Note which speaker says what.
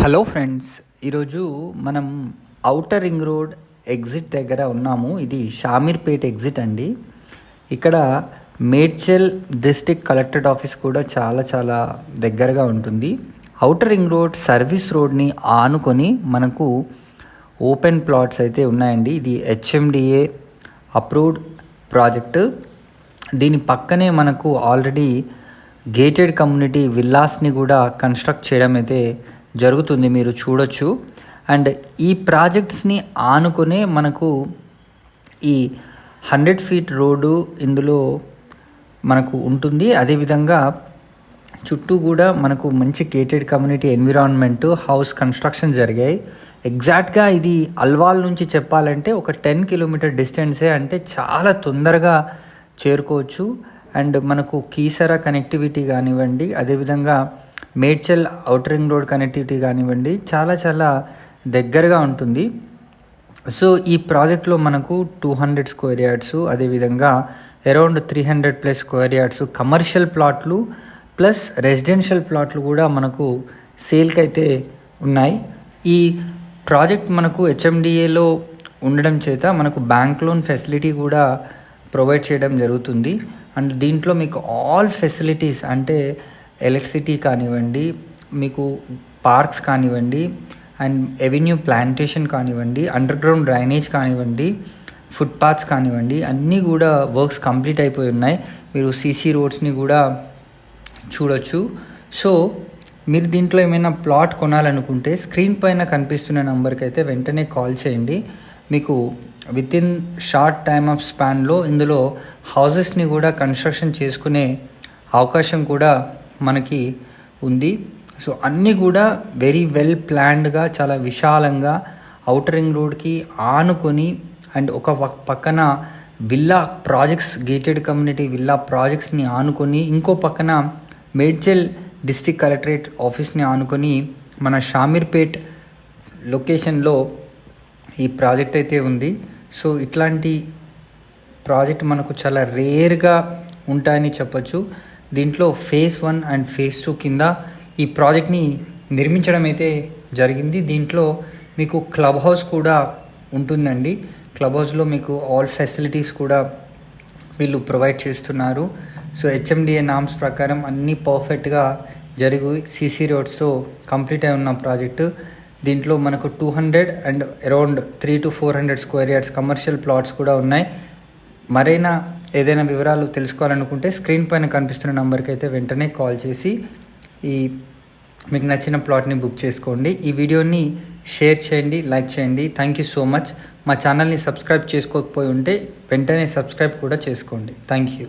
Speaker 1: Hello friends, ఈరోజు మనం outer ring road exit దగ్గర ఉన్నాము. ఇది షామీర్పేట్ ఎగ్జిట్ అండి. ఇక్కడ మేడ్చల్ డిస్ట్రిక్ట్ కలెక్టరేట్ ఆఫీస్ కూడా చాలా దగ్గరగా ఉంటుంది. ఔటర్ రింగ్ రోడ్ సర్వీస్ రోడ్ని ఆనుకొని మనకు ఓపెన్ ప్లాట్స్ అయితే ఉన్నాయండి. ఇది హెచ్ఎండిఏ అప్రూవ్డ్ ప్రాజెక్టు. దీని పక్కనే మనకు ఆల్రెడీ గేటెడ్ కమ్యూనిటీ విల్లాస్ని కూడా కన్స్ట్రక్ట్ చేయడం అయితే జరుగుతుంది, మీరు చూడొచ్చు. అండ్ ఈ ప్రాజెక్ట్స్ని ఆనుకునే మనకు ఈ 100 ఫీట్ రోడ్డు ఇందులో మనకు ఉంటుంది. అదేవిధంగా చుట్టూ కూడా మనకు మంచి gated community environment house construction జరిగాయి. ఎగ్జాక్ట్గా ఇది అల్వాల్ నుంచి చెప్పాలంటే ఒక 10 కిలోమీటర్ డిస్టెన్సే, అంటే చాలా తొందరగా చేరుకోవచ్చు. అండ్ మనకు కీసరా కనెక్టివిటీ కానివ్వండి, అదేవిధంగా Medchal outer ring road connectivity కానివ్వండి, చాలా దగ్గరగా ఉంటుంది. సో ఈ ప్రాజెక్ట్లో మనకు 200 స్క్వేర్ యార్డ్స్, అదేవిధంగా అరౌండ్ 300+ స్క్వేర్ యార్డ్స్ కమర్షియల్ ప్లాట్లు ప్లస్ రెసిడెన్షియల్ ప్లాట్లు కూడా మనకు సేల్కి అయితే ఉన్నాయి. ఈ ప్రాజెక్ట్ మనకు హెచ్ఎండిఏలో ఉండడం చేత మనకు బ్యాంక్ లోన్ ఫెసిలిటీ కూడా ప్రొవైడ్ చేయడం జరుగుతుంది. అండ్ దీంట్లో మీకు ఆల్ ఫెసిలిటీస్ అంటే ఎలక్ట్రిసిటీ కానివ్వండి, మీకు పార్క్స్ కానివ్వండి, అండ్ ఎవెన్యూ ప్లాంటేషన్ కానివ్వండి, అండర్ గ్రౌండ్ డ్రైనేజ్ కానివ్వండి, ఫుట్పాత్స్ కానివ్వండి, అన్నీ కూడా వర్క్స్ కంప్లీట్ అయిపోయి ఉన్నాయి. మీరు సీసీ రోడ్స్ని కూడా చూడొచ్చు. సో మీరు దీంట్లో ఏమైనా ప్లాట్ కొనాలనుకుంటే స్క్రీన్ పైన కనిపిస్తున్న నెంబర్కి అయితే వెంటనే కాల్ చేయండి. మీకు వితిన్ షార్ట్ టైమ్ ఆఫ్ స్పాన్లో ఇందులో హౌసెస్ని కూడా కన్స్ట్రక్షన్ చేసుకునే అవకాశం కూడా మనకి ఉంది. సో అన్నీ కూడా వెరీ వెల్ ప్లాన్డ్గా, చాలా విశాలంగా ఔటర్ రింగ్ రోడ్కి ఆనుకొని, అండ్ ఒక పక్కన villa projects, gated community villa ప్రాజెక్ట్స్ని ఆనుకొని, ఇంకో పక్కన మేడ్చల్ డిస్ట్రిక్ట్ కలెక్టరేట్ ఆఫీస్ని ఆనుకొని మన షామీర్పేట్ లొకేషన్లో ఈ ప్రాజెక్ట్ అయితే ఉంది. సో ఇట్లాంటి ప్రాజెక్ట్ మనకు చాలా రేర్గా ఉంటాయని చెప్పొచ్చు. దీంట్లో ఫేజ్ 1 అండ్ ఫేజ్ 2 కింద ఈ ప్రాజెక్ట్ని నిర్మించడం అయితే జరిగింది. దీంట్లో మీకు క్లబ్ హౌస్ కూడా ఉంటుందండి. క్లబ్ హౌస్లో మీకు ఆల్ ఫెసిలిటీస్ కూడా వీళ్ళు ప్రొవైడ్ చేస్తున్నారు. సో హెచ్ఎండిఏ నామ్స్ ప్రకారం అన్నీ పర్ఫెక్ట్గా జరిగి సీసీ రోడ్స్తో కంప్లీట్ అయి ఉన్న ప్రాజెక్టు. దీంట్లో మనకు 200 and around 300 to 400 square yards commercial plots కూడా ఉన్నాయి. మరైనా ఏదైనా వివరాలు తెలుసుకోవాలనుకుంటే స్క్రీన్ పైన కనిపిస్తున్న నెంబర్కి అయితే వెంటనే కాల్ చేసి మీకు నచ్చిన ప్లాట్ని బుక్ చేసుకోండి. ఈ వీడియోని షేర్ చేయండి, లైక్ చేయండి. Thank you so much. మా ఛానల్ని సబ్స్క్రైబ్ చేసుకోకపోయి ఉంటే వెంటనే సబ్స్క్రైబ్ కూడా చేసుకోండి. Thank you.